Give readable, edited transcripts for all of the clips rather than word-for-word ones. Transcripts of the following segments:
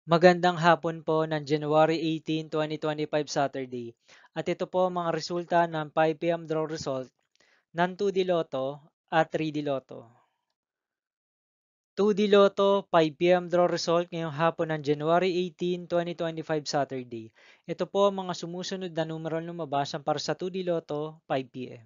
Magandang hapon po ng January 18, 2025 Saturday. At ito po ang mga resulta ng 5 PM draw result ng 2D Lotto at 3D Lotto. 2D Lotto 5 PM draw result ngayong hapon ng January 18, 2025 Saturday. Ito po ang mga sumusunod na numeral lumabas para sa 2D Lotto 5 PM.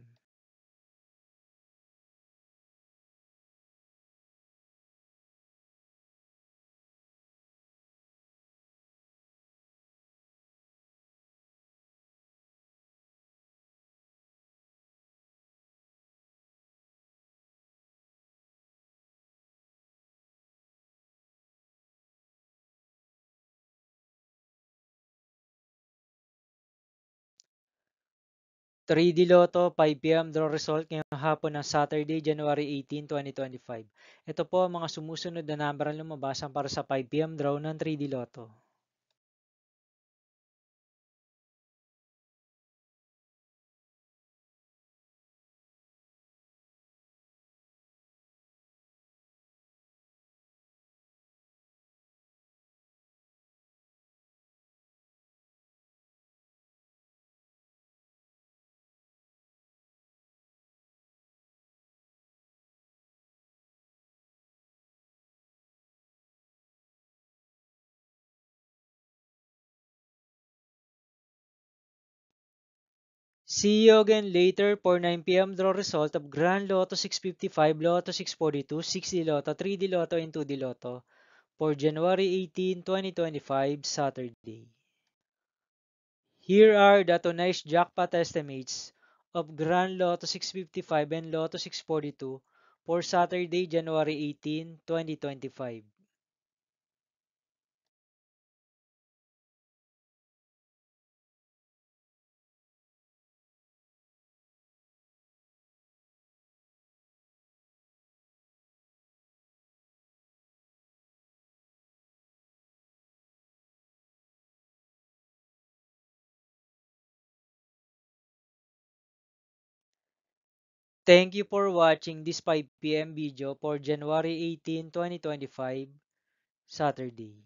3D Lotto 5 PM draw result ngayong hapon ng Saturday, January 18, 2025. Ito po ang mga sumusunod na number ang lumabas para sa 5 PM draw ng 3D Lotto. 'See you again later for 9 PM draw result of Grand Lotto 655, Lotto 642, 6D Lotto, 3D Lotto, and 2D Lotto for January 18, 2025, Saturday. Here are the tonight's jackpot estimates of Grand Lotto 655 and Lotto 642 for Saturday, January 18, 2025. Thank you for watching this 5 PM video for January 18, 2025, Saturday.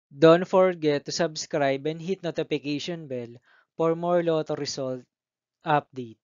Don't forget to subscribe and hit notification bell for more Lotto result update.